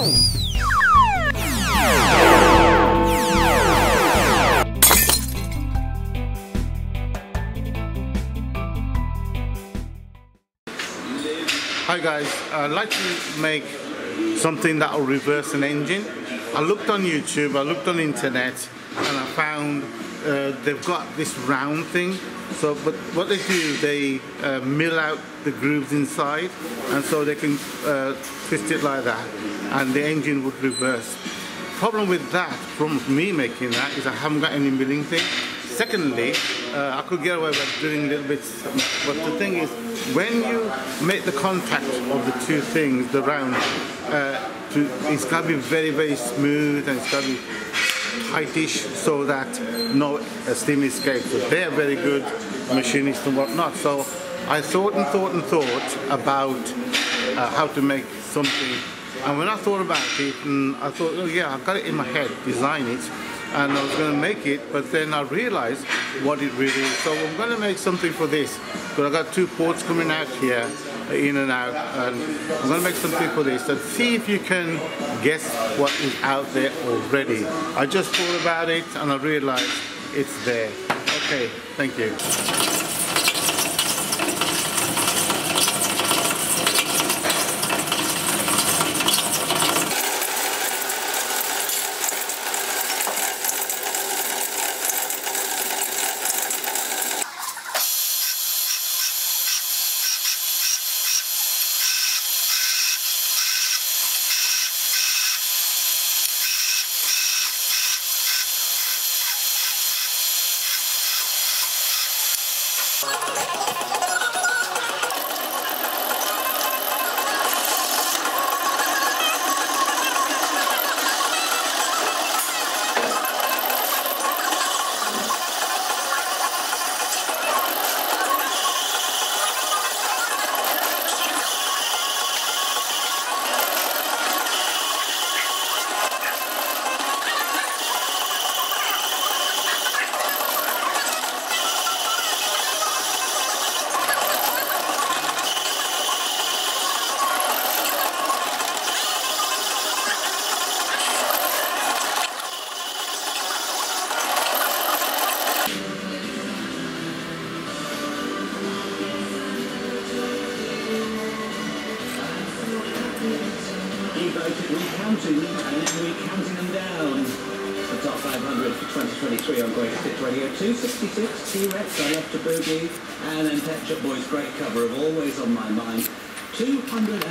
Hi guys, I'd like to make something that will reverse an engine. I looked on YouTube, I looked on internet, and I found they've got this round thing. So, but what they do, they mill out the grooves inside, and so they can twist it like that, and the engine would reverse. Problem with that, from me making that, is I haven't got any milling thing. Secondly, I could get away with doing little bits, but the thing is, when you make the contact of the two things, the round, it's got to be very, very smooth, and it's got to be tightish so that no steam escapes. So they're very good machinists and whatnot. So I thought about how to make something. And when I thought about it, I thought, oh yeah, I've got it in my head, design it, and I was going to make it, but then I realized what it really is. So I'm going to make something for this, because I've got two ports coming out here, in and out, and I'm going to make something for this, and see if you can guess what is out there already. I just thought about it, and I realized it's there. Okay, thank you. Recounting, and now recounting them down. The top 500 for 2023 on Greatest Hits Radio. 266, T-Rex, I Love to Boogie, and then Pet Shop Boys' great cover of Always on My Mind. 200.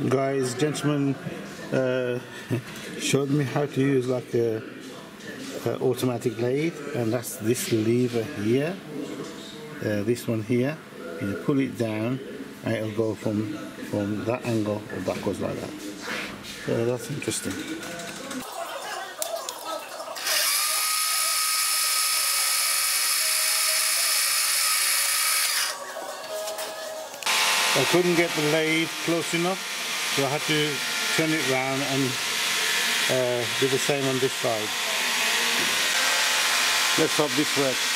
Guys, gentlemen, showed me how to use like a automatic lathe, and that's this lever here, this one here. You pull it down and it'll go from that angle or backwards like that. So that's interesting. I couldn't get the lathe close enough, so I had to turn it round and do the same on this side. Let's hope this works.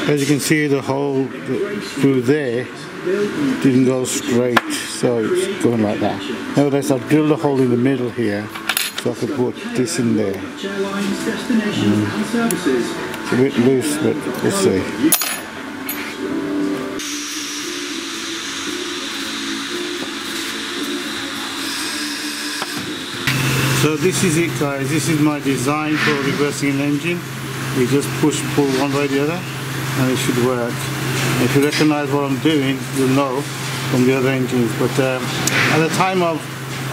As you can see, the hole through there didn't go straight, so it's going like that. Nevertheless, I've drilled a hole in the middle here, so I could put this in there. It's a bit loose, but we'll see. So this is it, guys. This is my design for reversing an engine. You just push, pull one way or the other, and it should work. If you recognize what I'm doing, you'll know from the other engines. But at the time of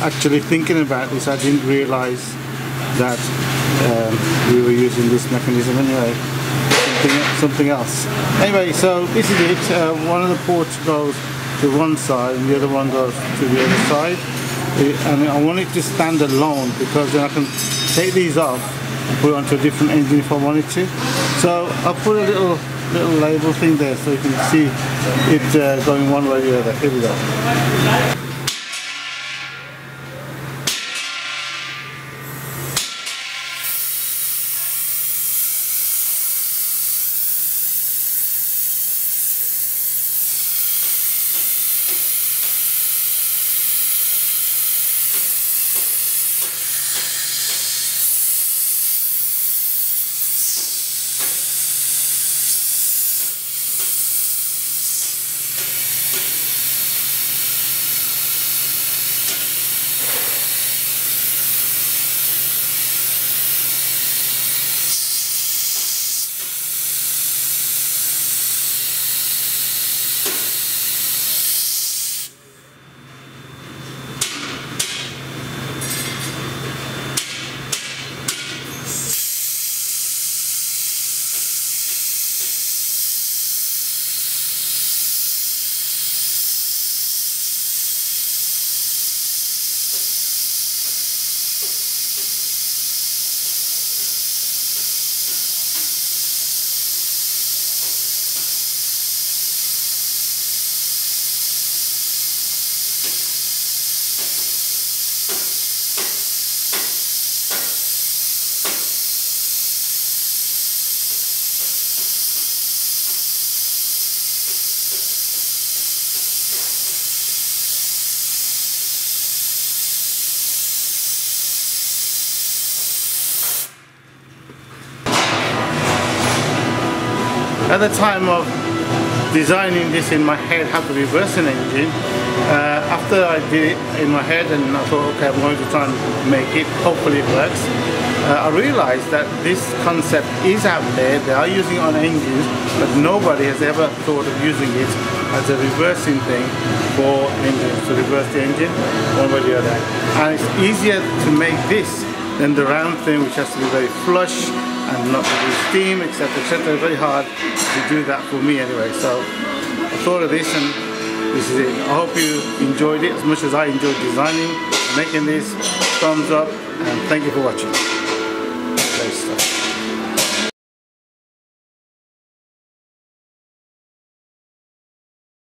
actually thinking about this, I didn't realize that we were using this mechanism anyway. Something else. Anyway, so this is it. One of the ports goes to one side and the other one goes to the other side. And I want it to stand alone, because then I can take these off and put it onto a different engine if I wanted to. So I'll put a little label thing there so you can see it going one way or the other. Here we go. At the time of designing this in my head, how to reverse an engine, after I did it in my head and I thought, okay, I'm going to try and make it, hopefully it works, I realized that this concept is out there. They are using it on engines, but nobody has ever thought of using it as a reversing thing for engines, to reverse the engine one way or the other. And it's easier to make this Then the round thing, which has to be very flush and not produce steam, etc., etc. Very hard to do that for me anyway. So I thought of this, and this is it. I hope you enjoyed it as much as I enjoyed designing, making this. Thumbs up, and thank you for watching.